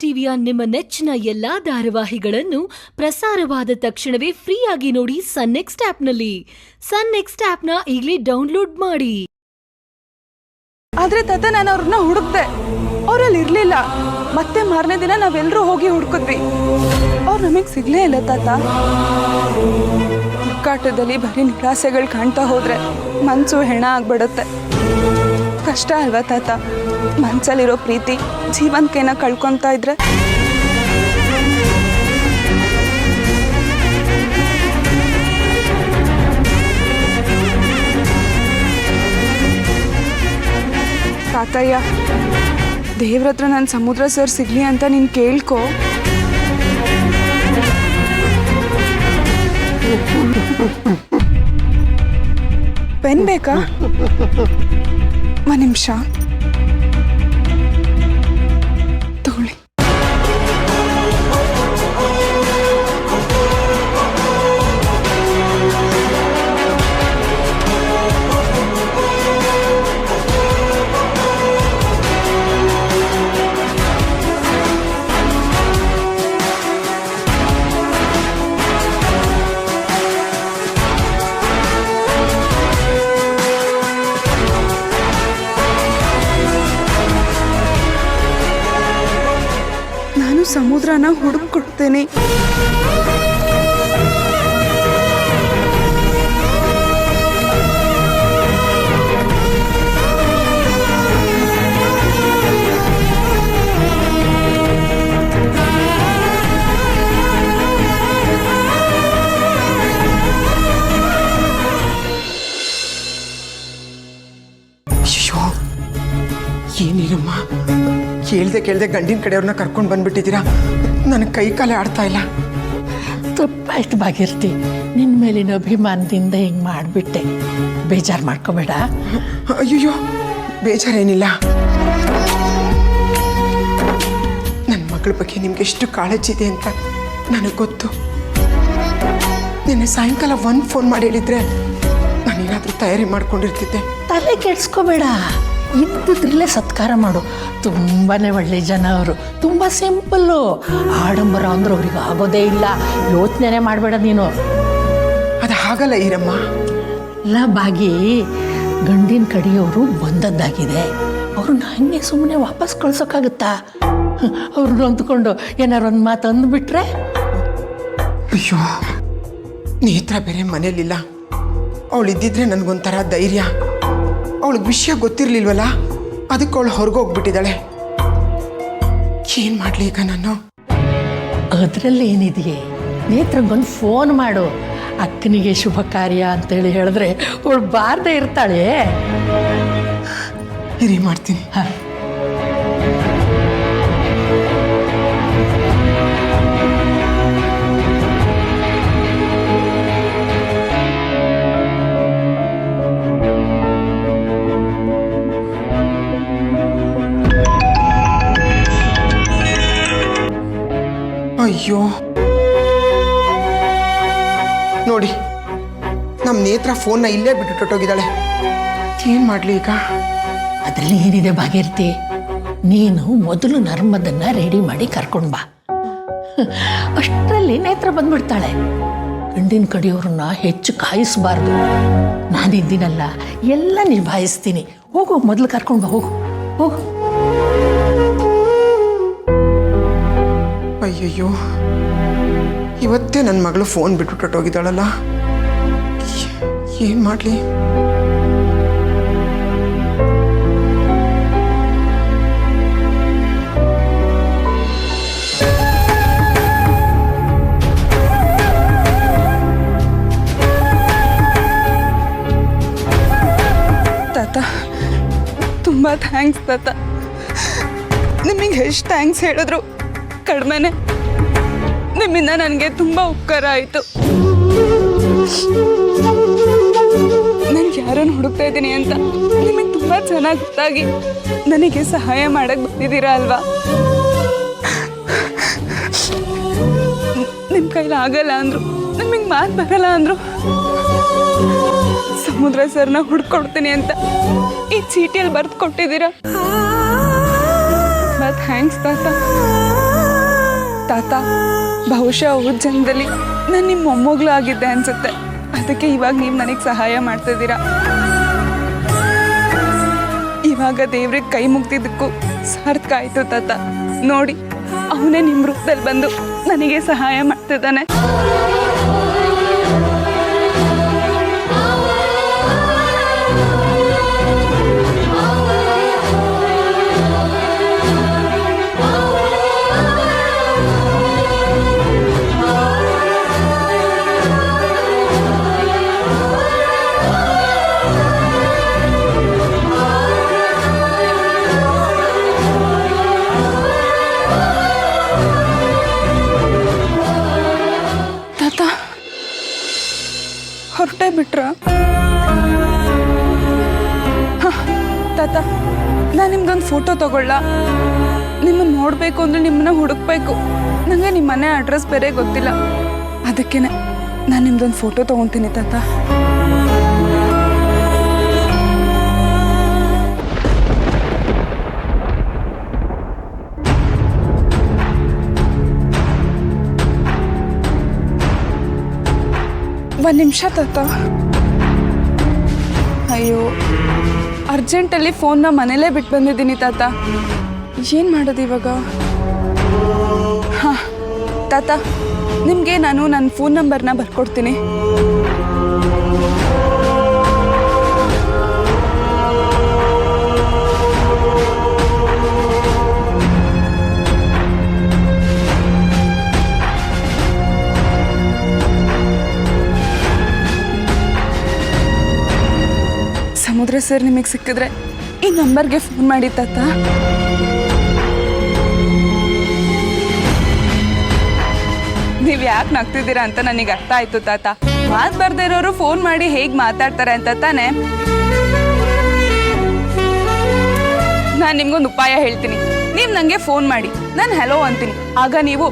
ಟಿವಿಯ ನಿಮ್ಮ ನೆಚ್ಚಿನ ಎಲ್ಲಾ ಧಾರಾವಾಹಿಗಳನ್ನು ಪ್ರಸಾರವಾದ ತಕ್ಷಣವೇ ಫ್ರೀಯಾಗಿ ನೋಡಿ ಸನ್ ನೆಕ್ಸ್ಟ್ ಆಪ್ನಲ್ಲಿ. ಸನ್ ನೆಕ್ಸ್ಟ್ ಆಪ್ನ ಈಗಲೇ ಡೌನ್ಲೋಡ್ ಮಾಡಿ. ಆದ್ರೆ ತಾತ ನಾನು ಅವ್ರನ್ನ ಹುಡುಕ್ದೆ, ಅವ್ರಲ್ಲಿ ಇರ್ಲಿಲ್ಲ. ಮತ್ತೆ ಮಾರನೇ ದಿನ ನಾವೆಲ್ಲರೂ ಹೋಗಿ ಹುಡುಕಿದ್ವಿ, ಅವ್ರು ನಮಗೆ ಸಿಗ್ಲೇ ಇಲ್ಲ ತಾತ. ಹುಡುಕಾಟದಲ್ಲಿ ಬರೀ ನಿರಾಸೆಗಳು ಕಾಣ್ತಾ ಹೋದ್ರೆ ಮನ್ಸು ಹೆಣ ಆಗ್ಬಿಡುತ್ತೆ. ಕಷ್ಟ ಅಲ್ವಾ ತಾತ? ಮನ್ಸಲ್ಲಿರೋ ಪ್ರೀತಿ ಜೀವಂತಿಕೆನ ಕಳ್ಕೊಂತ ಇದ್ರೆ. ತಾತಯ್ಯ, ದೇವ್ರ ಹತ್ರ ನಾನು ಸಮುದ್ರ ಸರ್ ಸಿಗ್ಲಿ ಅಂತ ನೀನು ಕೇಳ್ಕೊ. ಪೆನ್ ಬೇಕಾ? ಒಂದು ನಿಮಿಷ ತಗೊಳ್ಳಿ. ಸಮುದ್ರನ ಹುಡುಕೊಡ್ತೇನೆ. ಏನಿರಮ್ಮ, ಕೇಳ್ದೆ ಗಂಡಿನ ಕಡೆಯವ್ರನ್ನ ಕರ್ಕೊಂಡು ಬಂದ್ಬಿಟ್ಟಿದ್ದೀರಾ. ನನಗೆ ಕೈ ಕಾಲೇ ಆಡ್ತಾ ಇಲ್ಲ. ತಪ್ಪಾಯ್ತು ಭಾಗೀರ್ತಿ, ನಿನ್ನ ಮೇಲಿನ ಅಭಿಮಾನದಿಂದ ಹಿಂಗೆ ಮಾಡಿಬಿಟ್ಟೆ. ಬೇಜಾರು ಮಾಡ್ಕೋಬೇಡ. ಅಯ್ಯೋ, ಬೇಜಾರೇನಿಲ್ಲ. ನನ್ನ ಮಗಳ ಬಗ್ಗೆ ನಿಮ್ಗೆ ಎಷ್ಟು ಕಾಳಜಿ ಇದೆ ಅಂತ ನನಗೆ ಗೊತ್ತು. ನಿನ್ನೆ ಸಾಯಂಕಾಲ ಒಂದು ಫೋನ್ ಮಾಡಿ ಹೇಳಿದ್ರೆ ನಾನೇನಾದರೂ ತಯಾರಿ ಮಾಡ್ಕೊಂಡಿರ್ತಿದ್ದೆ. ತಲೆ ಕೆಡ್ಸ್ಕೋಬೇಡ, ಇದ್ದಿದ್ರಲ್ಲೇ ಸತ್ಕಾರ ಮಾಡು. ತುಂಬಾ ಒಳ್ಳೆ ಜನ ಅವರು, ತುಂಬ ಸಿಂಪಲ್ಲು. ಆಡಂಬರ ಅಂದ್ರೆ ಅವ್ರಿಗೆ ಆಗೋದೇ ಇಲ್ಲ. ಯೋಚನೆ ಮಾಡಬೇಡ ನೀನು. ಅದು ಹಾಗಲ್ಲ ಈರಮ್ಮ. ಇಲ್ಲ ಭಾಗಿ, ಗಂಡಿನ ಕಡೆಯವರು ಬಂದದ್ದಾಗಿದೆ. ಅವ್ರನ್ನ ಹಂಗೆ ಸುಮ್ಮನೆ ವಾಪಸ್ ಕಳ್ಸೋಕ್ಕಾಗುತ್ತಾ? ಅವ್ರನ್ನ ಅಂದ್ಕೊಂಡು ಏನಾರು ಒಂದು ಮಾತು ಅಂದ್ಬಿಟ್ರೆ? ಅಯ್ಯೋ, ನೇತ್ರ ಬೇರೆ ಮನೇಲಿಲ್ಲ. ಅವಳಿದ್ದಿದ್ರೆ ನನಗೊಂಥರ ಧೈರ್ಯ. ಅವಳಿಗೆ ವಿಷಯ ಗೊತ್ತಿರಲಿಲ್ವಲ್ಲ, ಅದಕ್ಕೆ ಅವಳು ಹೊರಗೋಗ್ಬಿಟ್ಟಿದ್ದಾಳೆ. ಏನು ಮಾಡಲಿ ಈಗ ನಾನು? ಅದರಲ್ಲಿ ಏನಿದೆಯೇ, ನೇತ್ರಂಗೊಂದು ಫೋನ್ ಮಾಡು. ಅಕ್ಕನಿಗೆ ಶುಭ ಕಾರ್ಯ ಅಂತೇಳಿ ಹೇಳಿದ್ರೆ ಅವಳು ಬಾರದೆ ಇರ್ತಾಳೆ. ಇರಿ, ಮಾಡ್ತೀನಿ. ಹಾಂ, ಅಯ್ಯೋ ನೋಡಿ, ನಮ್ಮ ನೇತ್ರ ಫೋನ್ನ ಇಲ್ಲೇ ಬಿಟ್ಟುಟ್ಟೋಗಿದ್ದಾಳೆ. ಏನು ಮಾಡಲಿ ಈಗ? ಅದರಲ್ಲಿ ಏನಿದೆ ಭಾಗೀರ್ತಿ, ನೀನು ಮೊದಲು ನರ್ಮದನ್ನ ರೆಡಿ ಮಾಡಿ ಕರ್ಕೊಂಡು ಬಾ. ಅಷ್ಟರಲ್ಲಿ ನೇತ್ರ ಬಂದ್ಬಿಡ್ತಾಳೆ. ಗಂಡಿನ ಕಡೆಯವ್ರನ್ನ ಹೆಚ್ಚು ಕಾಯಿಸಬಾರ್ದು. ನಾನಿದ್ದೀನಲ್ಲ, ಎಲ್ಲ ನಿಭಾಯಿಸ್ತೀನಿ. ಹೋಗು, ಮೊದಲು ಕರ್ಕೊಂಡು ಬಾ. ಹೋಗು ಹೋಗು. ಅಯ್ಯಯ್ಯೋ, ಇವತ್ತೇ ನನ್ನ ಮಗಳು ಫೋನ್ ಬಿಟ್ಟುಟ್ಟೋಗಿದ್ದಾಳಲ್ಲ. ಏನು ಮಾಡಲಿ? ತಾತ, ತುಂಬ ಥ್ಯಾಂಕ್ಸ್ ತಾತ. ನಿಮಗೆ ಎಷ್ಟು ಥ್ಯಾಂಕ್ಸ್ ಹೇಳಿದ್ರು ಕಡಿಮೆನೆ. ನಿಮ್ಮಿಂದ ನನಗೆ ತುಂಬ ಉಪಕಾರ ಆಯಿತು. ನಾನು ಯಾರನ್ನು ಹುಡುಕ್ತಾ ಇದ್ದೀನಿ ಅಂತ ನಿಮಗೆ ತುಂಬ ಚೆನ್ನಾಗಿ ಗೊತ್ತಾಗಿ ನನಗೆ ಸಹಾಯ ಮಾಡಕ್ಕೆ ಬಂದಿದ್ದೀರಾ ಅಲ್ವಾ? ನಿಮ್ಮ ಕೈಲಿ ಆಗಲ್ಲ ಅಂದರು, ನಿಮಗೆ ಮಾತು ಬರಲ್ಲ ಅಂದರು. ಸಮುದ್ರ ಸರ್ನ ಹುಡ್ಕೊಡ್ತೀನಿ ಅಂತ ಈ ಚೀಟಿಯಲ್ಲಿ ಬರ್ದು ಕೊಟ್ಟಿದ್ದೀರಾ. ಥ್ಯಾಂಕ್ಸ್ ತಾತ. ತಾತ ಬಹುಶಃ ಅವ್ರ ಜನ್ಮದಲ್ಲಿ ನಾನು ನಿಮ್ಮ ಮೊಮ್ಮಗಳು ಆಗಿದ್ದೆ ಅನ್ಸುತ್ತೆ. ಅದಕ್ಕೆ ಇವಾಗ ನೀವು ನನಗೆ ಸಹಾಯ ಮಾಡ್ತಿದ್ದೀರಾ. ಇವಾಗ ದೇವ್ರಿಗೆ ಕೈ ಮುಗ್ದಿದ್ದಕ್ಕೂ ಸಾರ್ಥಕ ಆಯ್ತು ತಾತ. ನೋಡಿ, ಅವನೇ ನಿಮ್ಮ ರೂಪದಲ್ಲಿ ಬಂದು ನನಗೆ ಸಹಾಯ ಮಾಡ್ತಿದ್ದಾನೆ. ಹೊರಟೇ ಬಿಟ್ರ ತಾತ, ನಾನು ನಿಮ್ದೊಂದು ಫೋಟೋ ತಗೊಳ್ಳ. ನಿಮ್ಮನ್ನು ನೋಡಬೇಕು ಅಂದ್ರೆ ನಿಮ್ಮನ್ನ ಹುಡುಕ್ಬೇಕು. ನನಗೆ ನಿಮ್ಮ ಮನೆ ಅಡ್ರೆಸ್ ಬೇರೆ ಗೊತ್ತಿಲ್ಲ. ಅದಕ್ಕೇನೆ ನಾನು ನಿಮ್ದೊಂದು ಫೋಟೋ ತಗೊತೀನಿ ತಾತ. ಒಂದು ನಿಮಿಷ ತಾತ. ಅಯ್ಯೋ, ಅರ್ಜೆಂಟಲ್ಲಿ ಫೋನ್ನ ಮನೇಲೇ ಬಿಟ್ಟು ಬಂದಿದ್ದೀನಿ ತಾತ. ಏನು ಮಾಡೋದು ಇವಾಗ? ಹಾಂ ತಾತ, ನಿಮಗೆ ನಾನು ನನ್ನ ಫೋನ್ ನಂಬರ್ನ ಬರ್ಕೊಡ್ತೀನಿ. ಸಮುದ್ರ ಸರ್ ನಿಮಗೆ ಸಿಕ್ಕಿದ್ರೆ ಈ ನಂಬರ್ಗೆ ಫೋನ್ ಮಾಡಿ ತಾತ. ನೀವು ಯಾಕೆ ನಗ್ತಿದ್ದೀರಾ ಅಂತ ನನಗೆ ಅರ್ಥ ಆಯ್ತು ತಾತ. ಮಾತು ಬರ್ದೇ ಇರೋರು ಫೋನ್ ಮಾಡಿ ಹೇಗೆ ಮಾತಾಡ್ತಾರೆ ಅಂತ ತಾನೆ. ನಾನು ನಿಮ್ಗೊಂದು ಉಪಾಯ ಹೇಳ್ತೀನಿ. ನೀವು ನನಗೆ ಫೋನ್ ಮಾಡಿ, ನಾನು ಹೆಲೋ ಅಂತೀನಿ. ಆಗ ನೀವು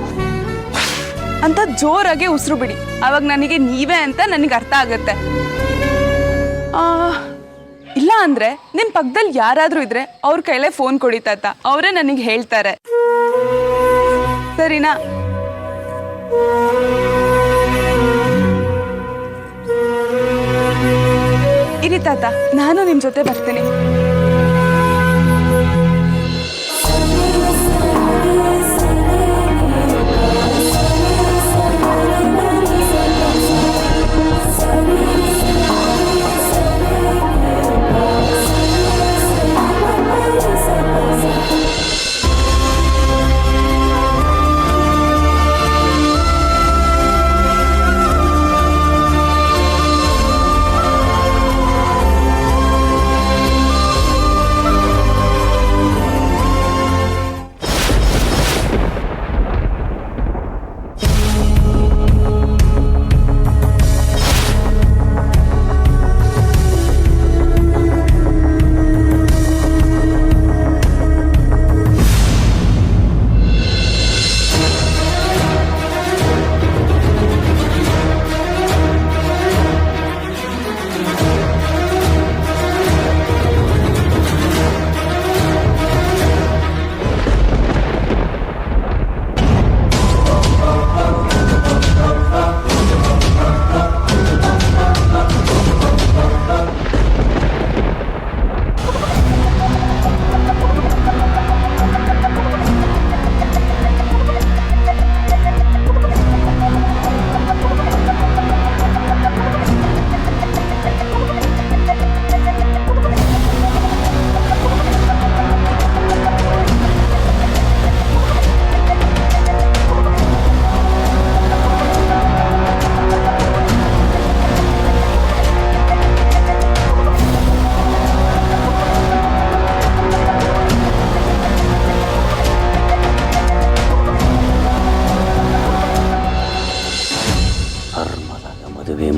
ಅಂತ ಜೋರಾಗಿ ಉಸಿರು ಬಿಡಿ. ಆವಾಗ ನನಗೆ ನೀವೇ ಅಂತ ನನಗೆ ಅರ್ಥ ಆಗುತ್ತೆ. ಇಲ್ಲ ಅಂದ್ರೆ ನಿಮ್ ಪಕ್ಕದಲ್ಲಿ ಯಾರಾದ್ರೂ ಇದ್ರೆ ಅವ್ರ ಕೈಲೇ ಫೋನ್ ಕೊಡಿ ತಾತ. ಅವರೇ ನನಗೆ ಹೇಳ್ತಾರೆ, ಸರಿನಾ? ಇರಿ ತಾತ, ನಾನು ನಿಮ್ ಜೊತೆ ಬರ್ತೀನಿ.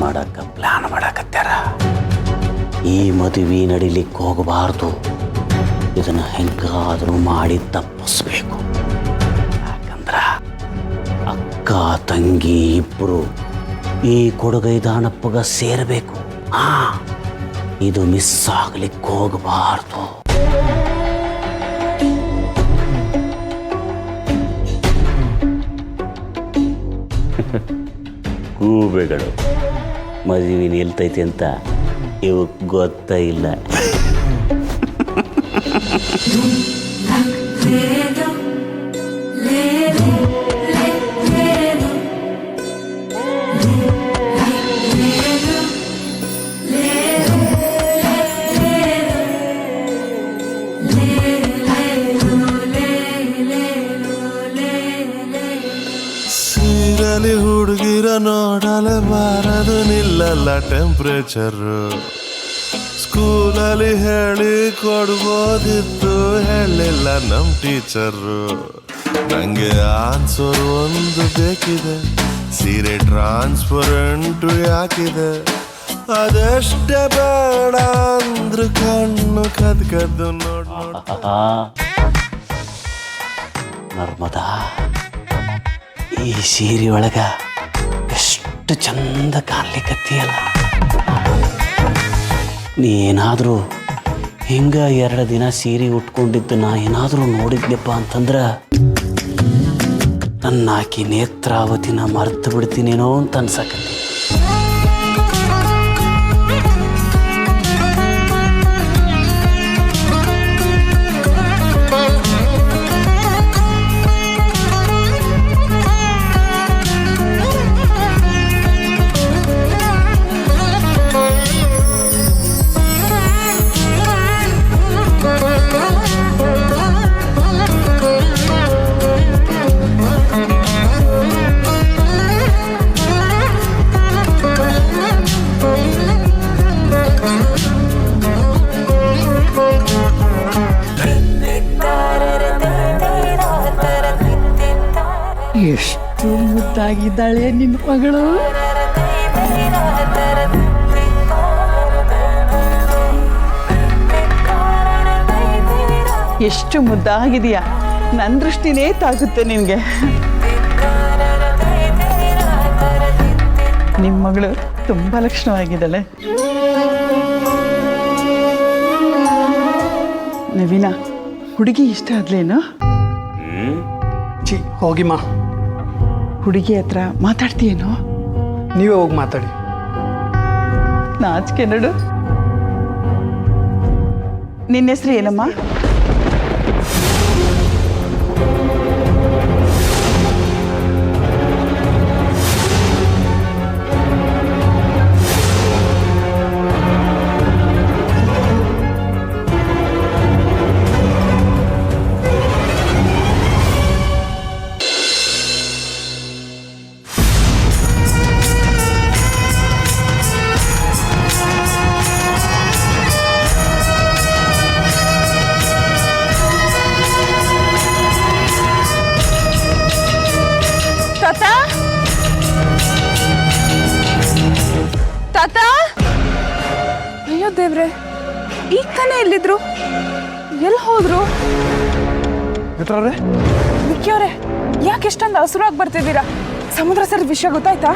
ಮಾಡಕ್ಕೆ ಪ್ಲಾನ್ ಮಾಡಕತ್ಯಾರ. ಈ ಮದುವೆ ನಡಿಲಿಕ್ಕೆ ಹೋಗಬಾರ್ದು. ಇದನ್ನು ಹೆಂಗಾದರೂ ಮಾಡಿ ತಪ್ಪಿಸ್ಬೇಕು. ಯಾಕಂದ್ರ ಅಕ್ಕ ತಂಗಿ ಇಬ್ಬರು ಈ ಕೊಡಗೈದಾನಪ್ಪಗ ಸೇರಬೇಕು. ಇದು ಮಿಸ್ ಆಗ್ಲಿಕ್ಕೆ ಹೋಗಬಾರ್ದು. ಗೂಬೆಗಳು ಮದುವೆ ನಿಲ್ತೈತಿ ಅಂತ ಇವಕ್ಕೆ ಗೊತ್ತೇ ಇಲ್ಲ. ಸೀರಲಿ ಹುಡುಗಿರ ನೋಡಲೆ ಬಾರದು ನಿಲ್ಲಲ್ಲ ಟೆಂಪ್ರೇಚರು. ಸ್ಕೂಲಲ್ಲಿ ಹೇಳಿ ಕೊಡ್ಬೋದಿತ್ತು ಹೇಳಿಲ್ಲ ನಮ್ ಟೀಚರು. ನಂಗೆ ಆನ್ಸರ್ ಒಂದು ಬೇಕಿದೆ, ಸೀರೆ ಟ್ರಾನ್ಸ್ಪರೆಂಟು ಯಾಕಿದೆ, ಅದೆಷ್ಟೇ ಬೇಡ ಅಂದ್ರು ಕಣ್ಣು ಕದ್ದು ನೋಡ್ ನರ್ಮದಾ, ಈ ಸೀರೆ ಒಳಗ ಎಷ್ಟು ಚಂದ ಕಾಣ್ಲಿಕ್ಕತ್ತೀಯಲ್ಲ. ನೀ ಏನಾದರೂ ಹಿಂಗ 2 ದಿನ ಸೀರೆ ಉಟ್ಕೊಂಡಿದ್ದು ನಾ ಏನಾದರೂ ನೋಡಿದ್ನಪ್ಪ ಅಂತಂದ್ರೆ ನನ್ನ ಆಕಿ ನೇತ್ರಾವತಿನ ಮರ್ತು ಬಿಡ್ತೀನೇನೋ ಅಂತ ಅನ್ಸಕತ್ತಿ. ಎಷ್ಟು ಮುದ್ದಾಗಿದ್ದಾಳೆ ನಿನ್ನ ಮಗಳು. ಎಷ್ಟು ಮುದ್ದಾಗಿದೆಯಾ, ನನ್ನ ದೃಷ್ಟಿನೇ ತಾಗುತ್ತೆ ನಿನಗೆ. ನಿಮ್ಮ ಮಗಳು ತುಂಬ ಲಕ್ಷಣವಾಗಿದ್ದಾಳೆ. ನವೀನ, ಹುಡುಗಿ ಇಷ್ಟ ಆದ್ಲೇನು? ಚಿ ಹೋಗಿಮ್ಮ, ಹುಡುಗಿ ಹತ್ರ ಮಾತಾಡ್ತೀಯೇನೋ? ನೀವೇ ಹೋಗಿ ಮಾತಾಡಿ. ನಾಚಿಕೆ ನೋಡು. ನಿನ್ನ ಹೆಸರು ಏನಮ್ಮ? ತಾತ, ತಾತ, ಅಯ್ಯೋ ದೇವ್ರೆ, ಈಗ ತಾನೇ ಎಲ್ಲಿದ್ರು? ಎಲ್ಲಿ ಹೋದ್ರು? ವಿಕ್ಕಿ ಅವರೇ, ಯಾಕೆ ಎಷ್ಟೊಂದು ಹಸುರಾಗಿ ಬರ್ತಿದ್ದೀರಾ? ಸಮುದ್ರ ಸರ್ ವಿಷಯ ಗೊತ್ತಾಯ್ತಾ?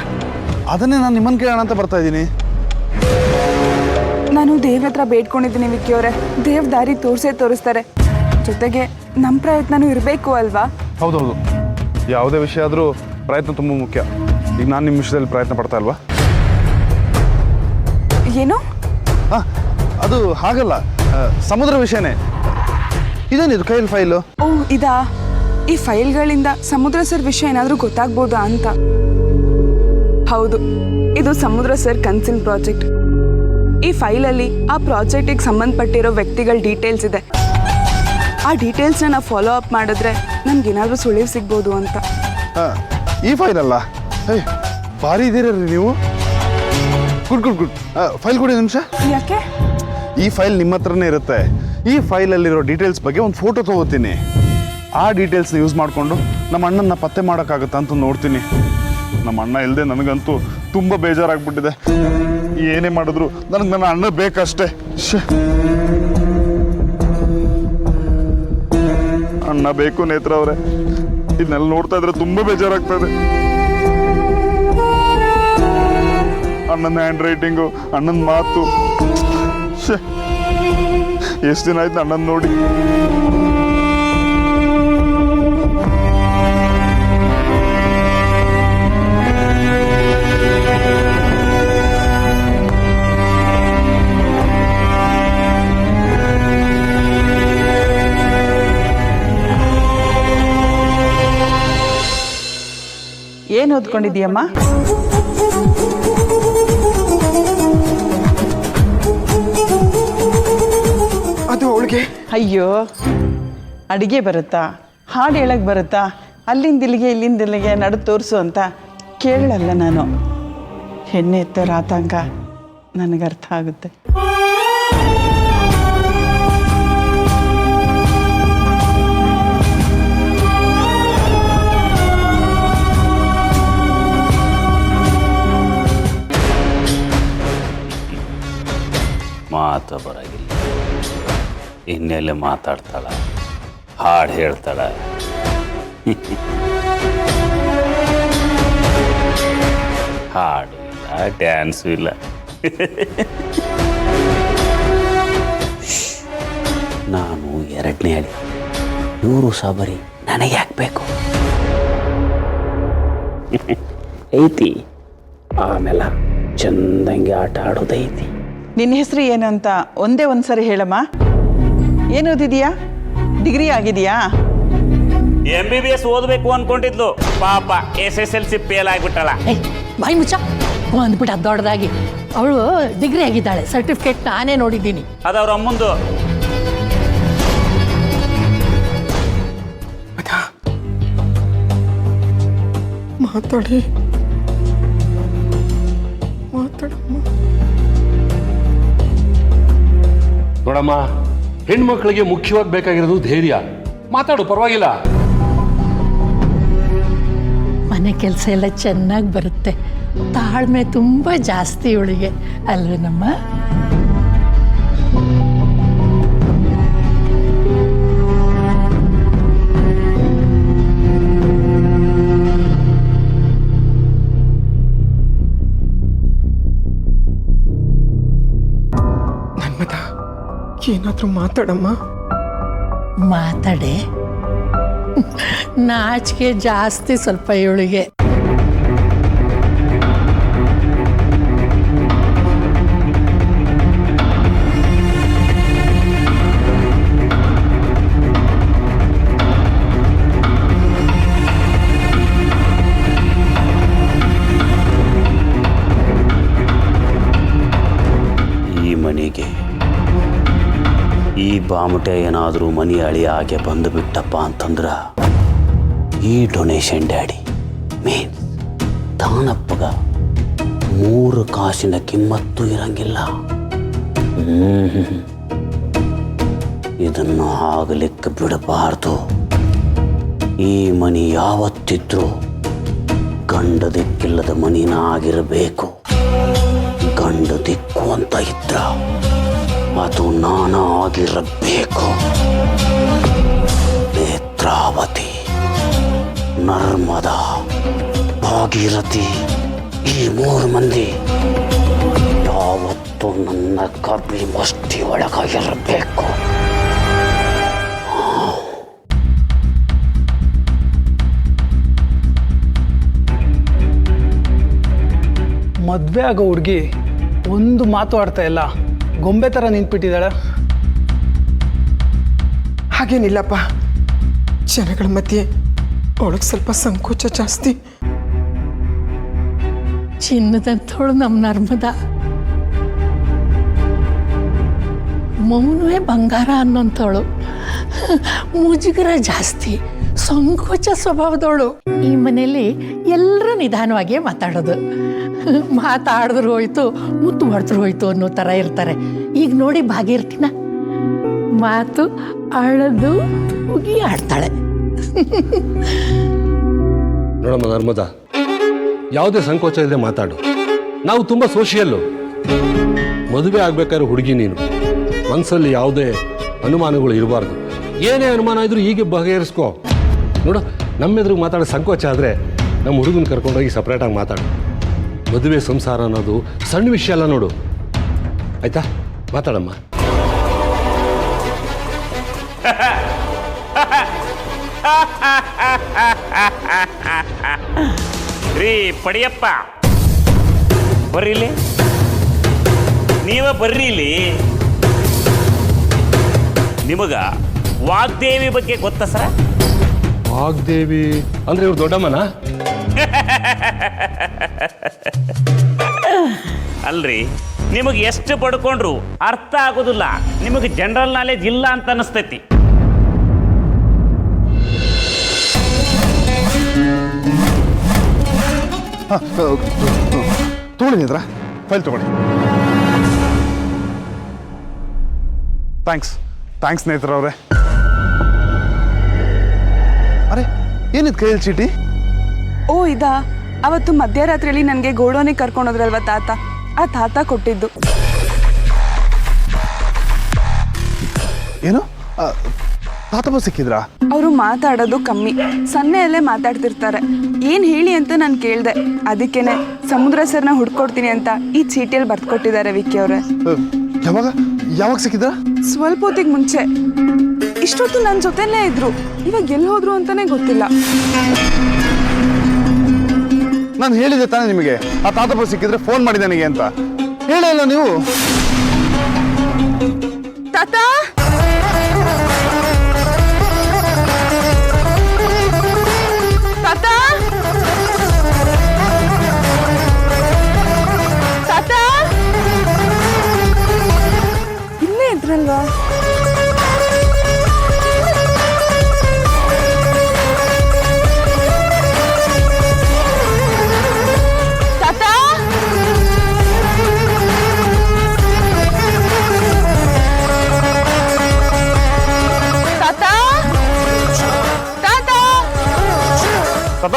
ಅದನ್ನೇ ನಾನು ನಿಮ್ಮನ್ನು ಕೇಳೋಣ ಅಂತ ಬರ್ತಾ ಇದ್ದೀನಿ. ನಾನು ದೇವ್ರ ಹತ್ರ ಬೇಡ್ಕೊಂಡಿದ್ದೀನಿ ವಿಕ್ಕಿ ಅವರೇ. ದೇವ್ ದಾರಿ ತೋರಿಸ್ತಾರೆ. ಜೊತೆಗೆ ನಮ್ಮ ಪ್ರಯತ್ನನೂ ಇರಬೇಕು ಅಲ್ವಾ? ಹೌದೌದು, ಯಾವುದೇ ವಿಷಯ ಆದರೂ ಪ್ರಯತ್ನ ತುಂಬ ಮುಖ್ಯ. ಈಗ ನಾನು ನಿಮ್ಮ ವಿಷಯದಲ್ಲಿ ಪ್ರಯತ್ನ ಪಡ್ತಾ ಇಲ್ವಾ? ಏನು? ಹಾಂ, ಅದು ಹಾಗಲ್ಲ, ಸಮುದ್ರ ವಿಷಯನೇ. ಇದೇನಿದು ಕೈಯಲ್ಲಿ ಫೈಲು? ಓ, ಇದಾ? ಈ ಫೈಲ್ಗಳಿಂದ ಸಮುದ್ರ ಸರ್ ವಿಷಯ ಏನಾದರೂ ಗೊತ್ತಾಗ್ಬೋದಾ ಅಂತ. ಹೌದು, ಇದು ಸಮುದ್ರ ಸರ್ ಕನ್ಸಿನ್ ಪ್ರಾಜೆಕ್ಟ್. ಈ ಫೈಲಲ್ಲಿ ಆ ಪ್ರಾಜೆಕ್ಟಿಗೆ ಸಂಬಂಧಪಟ್ಟಿರೋ ವ್ಯಕ್ತಿಗಳ ಡೀಟೇಲ್ಸ್ ಇದೆ. ಆ ಡೀಟೇಲ್ಸ್ನ ನಾವು ಫಾಲೋ ಅಪ್ ಮಾಡಿದ್ರೆ ನಮ್ಗೇನಾದರೂ ಸುಳಿವು ಸಿಗ್ಬೋದು ಅಂತ. ಹಾಂ, ಈ ಫೈಲ್ ಅಲ್ಲ? ಏಯ್, ಭಾರಿ ಇದ್ದೀರಿ ನೀವು. ಗುಡ್. ಫೈಲ್ ಕೊಡಿ ನಿಮಿಷ. ಯಾಕೆ? ಈ ಫೈಲ್ ನಿಮ್ಮ ಹತ್ರನೇ ಇರುತ್ತೆ. ಈ ಫೈಲಲ್ಲಿರೋ ಡೀಟೇಲ್ಸ್ ಬಗ್ಗೆ ಒಂದು ಫೋಟೋ ತೊಗೋತೀನಿ. ಆ ಡೀಟೇಲ್ಸ್ನ ಯೂಸ್ ಮಾಡಿಕೊಂಡು ನಮ್ಮ ಅಣ್ಣನ ಪತ್ತೆ ಮಾಡೋಕ್ಕಾಗತ್ತಾ ಅಂತ ನೋಡ್ತೀನಿ. ನಮ್ಮ ಅಣ್ಣ ಇಲ್ಲದೆ ನನಗಂತೂ ತುಂಬ ಬೇಜಾರಾಗ್ಬಿಟ್ಟಿದೆ. ಏನೇ ಮಾಡಿದ್ರು ನನಗೆ ನನ್ನ ಅಣ್ಣ ಬೇಕಷ್ಟೇ. ಅಣ್ಣ ಬೇಕು ನೇತ್ರ ಅವರೇ. ಇದನ್ನೆಲ್ಲ ನೋಡ್ತಾ ಇದ್ರೆ ತುಂಬ ಬೇಜಾರಾಗ್ತದೆ. ಅಣ್ಣನ ಹ್ಯಾಂಡ್ ರೈಟಿಂಗು, ಅಣ್ಣನ ಮಾತು, ಎಷ್ಟು ದಿನ ಆಯ್ತು ಅಣ್ಣನ ನೋಡಿ. ಏನು ಓದ್ಕೊಂಡಿದ್ದೀಯಮ್ಮ? ಅದು ಅವಳಿಗೆ ಅಯ್ಯೋ, ಅಡುಗೆ ಬರುತ್ತಾ, ಹಾಡು ಹೇಳಕ್ಕೆ ಬರುತ್ತಾ, ಅಲ್ಲಿಂದ ಇಲ್ಲಿಗೆ ನಡು ತೋರಿಸು ಅಂತ ಕೇಳಲ್ಲ ನಾನು. ಹೆಣ್ಣೆ ಎತ್ತೋರ ಆತಂಕ ನನಗೆ ಅರ್ಥ ಆಗುತ್ತೆ. ಮಾತು ಬರಾಗಿಲ್ಲ, ಇನ್ನೆಲ್ಲ ಮಾತಾಡ್ತಾಳ, ಹಾಡು ಹೇಳ್ತಾಳ. ಹಾಡು ಇಲ್ಲ, ಡ್ಯಾನ್ಸು ಇಲ್ಲ. ನಾನು ಎರಡನೇ ಅಡಿ, ಇವರು ಸಾಬರಿ ನನಗೆ ಹಾಕ್ಬೇಕು ಐತಿ. ಆಮೇಲೆ ಚಂದಂಗೆ ಆಟ ಆಡೋದೈತಿ. ನಿನ್ನ ಹೆಸರು ಏನು ಅಂತ ಒಂದೇ ಒಂದು ಸರಿ ಹೇಳಮ್ಮ. ಏನು ಓದಿದೀಯಾ? ಡಿಗ್ರಿ ಆಗಿದೆಯಾ? MBBS ಓದಬೇಕು ಅನ್ಕೊಂಡಿದ್ಲು, ಪಾಪ SSLC ಫೇಲ್ ಆಗಿಬಿಟ್ಟಳ. ಬಾಯಿ ಮುಚ್ಚ ಅಂದ್ಬಿಟ್ಟು ಅದು ದೊಡ್ಡದಾಗಿ. ಅವಳು ಡಿಗ್ರಿ ಆಗಿದ್ದಾಳೆ, ಸರ್ಟಿಫಿಕೇಟ್ ನಾನೇ ನೋಡಿದ್ದೀನಿ. ಅದು ಅವ್ರ ಅಮ್ಮಂದು. ಮಾತಾಡಿ ಮಾತಾಡಮ್ಮ. ನೋಡಮ್ಮ, ಹೆಣ್ಮಕ್ಳಿಗೆ ಮುಖ್ಯವಾಗಿ ಬೇಕಾಗಿರೋದು ಧೈರ್ಯ. ಮಾತಾಡು, ಪರವಾಗಿಲ್ಲ. ಮನೆ ಕೆಲಸ ಎಲ್ಲ ಚೆನ್ನಾಗಿ ಬರುತ್ತೆ, ತಾಳ್ಮೆ ತುಂಬ ಜಾಸ್ತಿ ಇವಳಿಗೆ ಅಲ್ವೇನಮ್ಮ? ನನ್ಮದ, ಏನಾದರೂ ಮಾತಾಡಮ್ಮ. ಮಾತಾಡೆ. ನಾಚಿಕೆ ಜಾಸ್ತಿ ಸ್ವಲ್ಪ ಇವಳಿಗೆ. ಈ ಮನೆಗೆ ಈ ಬಾಮಟೆ ಏನಾದರೂ ಮನೆ ಅಳಿ ಹಾಗೆ ಬಂದುಬಿಟ್ಟಪ್ಪ ಅಂತಂದ್ರೆ ಈ ಡೊನೇಷನ್ ಡ್ಯಾಡಿ ಮೇನ್ ತಾನಪ್ಪಗ 3 ಕಾಸಿನ ಕಿಮ್ಮತ್ತು ಇರಂಗಿಲ್ಲ. ಇದನ್ನು ಆಗಲಿಕ್ಕೆ ಬಿಡಬಾರ್ದು. ಈ ಮನೆ ಯಾವತ್ತಿದ್ರೂ ಗಂಡ ದಿಕ್ಕಿಲ್ಲದ ಮನಿನ ಆಗಿರಬೇಕು. ಗಂಡ ದಿಕ್ಕು ಅಂತ ಇದ್ರ ಅದು ನಾನಾಗಿರಬೇಕು. ನೇತ್ರಾವತಿ, ನರ್ಮದಾ, ಭಾಗೀರಥಿ, ಈ 3 ಮಂದಿ ಯಾವತ್ತೂ ನನ್ನ ಕಬ್ಬಿ ಮಸ್ತಿ ಒಳಗಾಗಿರಬೇಕು. ಮದುವೆ ಆಗೋ ಹುಡುಗಿ ಒಂದು ಮಾತು ಆಡ್ತಾ ಇಲ್ಲ, ಗೊಂಬೆ ಥರ ನಿಂತ್ಬಿಟ್ಟಿದ್ದಾಳೆ. ಹಾಗೇನಿಲ್ಲಪ್ಪ, ಜನಗಳ ಮಧ್ಯೆ ಅವಳಿಗೆ ಸ್ವಲ್ಪ ಸಂಕೋಚ ಜಾಸ್ತಿ. ಚಿನ್ನದಂಥವಳು ನಮ್ಮ ನರ್ಮದ. ಮೌನವೇ ಬಂಗಾರ ಅನ್ನೋಂಥವಳು. ಮುಜುಗರ ಜಾಸ್ತಿ, ಸಂಕೋಚ ಸ್ವಭಾವದವಳು. ಈ ಮನೆಯಲ್ಲಿ ಎಲ್ಲರೂ ನಿಧಾನವಾಗಿಯೇ ಮಾತಾಡೋದು. ಮಾತಾಡಿದ್ರು ಹೋಯ್ತು, ಮುತ್ತು ಹೊಡೆದ್ರು ಹೋಯ್ತು ಅನ್ನೋ ಥರ ಇರ್ತಾರೆ. ಈಗ ನೋಡಿ ಭಾಗೀರಥಿನ ಮಾತು ಆಡೋದು ಉಗಿ ಆಡ್ತಾಳೆ. ನೋಡಮ್ಮ ನರ್ಮದಾ, ಯಾವುದೇ ಸಂಕೋಚ ಇಲ್ಲದೆ ಮಾತಾಡು. ನಾವು ತುಂಬ ಸೋಷಿಯಲ್ಲು. ಮದುವೆ ಆಗ್ಬೇಕಾದ್ರೆ ಹುಡುಗಿ ನೀನು, ಮನಸ್ಸಲ್ಲಿ ಯಾವುದೇ ಅನುಮಾನಗಳು ಇರಬಾರ್ದು. ಏನೇ ಅನುಮಾನ ಇದ್ರೂ ಹೀಗೆ ಬಗೆಹರಿಸ್ಕೋ. ನೋಡು, ನಮ್ಮೆದುರಿಗೆ ಮಾತಾಡೋ ಸಂಕೋಚ ಆದರೆ ನಮ್ಮ ಹುಡುಗನ ಕರ್ಕೊಂಡೋಗಿ ಸಪ್ರೇಟಾಗಿ ಮಾತಾಡು. ಮದುವೆ ಸಂಸಾರ ಅನ್ನೋದು ಸಣ್ಣ ವಿಷಯ ಅಲ್ಲ ನೋಡು. ಆಯ್ತಾ? ಮಾತಾಡಮ್ಮ. ರೀ ಪಡಿಯಪ್ಪ, ಬರ್ರಿಲಿ, ನೀವ ಬರ್ರಿಲಿ. ನಿಮಗ ವಾಗ್ದೇವಿ ಬಗ್ಗೆ ಗೊತ್ತಾ ಸರ? ವಾಗ್ದೇವಿ ಅಂದ್ರೆ ಇವ್ರು ದೊಡ್ಡಮ್ಮನ? ಅಲ್ರಿ, ನಿಮಗೆ ಎಷ್ಟು ಪಡ್ಕೊಂಡ್ರು ಅರ್ಥ ಆಗೋದಿಲ್ಲ. ನಿಮಗೆ ಜನರಲ್ ನಾಲೆಜ್ ಇಲ್ಲ ಅಂತ ಅನಿಸ್ತೈತಿ. ತೊಗೊಳ್ಳಿದ್ರ ಫೈಲ್ ತೊಗೊಳ್ಳಿ. ಥ್ಯಾಂಕ್ಸ್ ಸ್ನೇಹಿತರವ್ರೆ. ಅರೆ ಏನಿದ್ ಕೈಯಲ್ಲಿ ಚೀಟಿ? ಓ ಇದಾ, ಅವತ್ತು ಮಧ್ಯರಾತ್ರಿಯಲ್ಲಿ ನನಗೆ ಗೋಡೋನಿಗೆ ಕರ್ಕೊಂಡೋದ್ರಲ್ವ ತಾತ, ಆ ತಾತ ಕೊಟ್ಟಿದ್ದು. ಏನು ತಾತಪ್ಪ ಸಿಕ್ಕಿದ್ರಾ? ಅವರು ಮಾತಾಡೋದು ಕಮ್ಮಿ, ಸನ್ನೆಯಲ್ಲೇ ಮಾತಾಡ್ತಿರ್ತಾರೆ. ಏನು ಹೇಳಿ ಅಂತ ನಾನು ಕೇಳಿದೆ. ಅದಕ್ಕೇನೆ ಸಮುದ್ರ ಸರ್ನ ಹುಡ್ಕೊಡ್ತೀನಿ ಅಂತ ಈ ಚೀಟಿಯಲ್ಲಿ ಬರ್ಕೊಟ್ಟಿದ್ದಾರೆ ವಿಕ್ಕಿ ಅವರೇ. ಯಾವಾಗ ಸಿಕ್ಕಿದ್ರಾ? ಸ್ವಲ್ಪ ಹೊತ್ತಿಗೆ ಮುಂಚೆ. ಇಷ್ಟೊತ್ತು ನನ್ನ ಜೊತೆಲೇ ಇದ್ರು. ಇವಾಗ ಎಲ್ಲಿ ಹೋದ್ರು ಅಂತಾನೆ ಗೊತ್ತಿಲ್ಲ. ನಾನು ಹೇಳಿದೆ ತಾನೇ ನಿಮಗೆ, ಆ ತಾತಪ್ಪ ಸಿಕ್ಕಿದ್ರೆ ಫೋನ್ ಮಾಡಿ ನನಗೆ ಅಂತ. ಹೇಳಿಲ್ಲ ನೀವು? ತಾತ ತಾತ ತಾತ ಇಲ್ಲೇ ಇದ್ರಲ್ವಾ? ತಾತ ತಾತ ತಾತ ತಾತ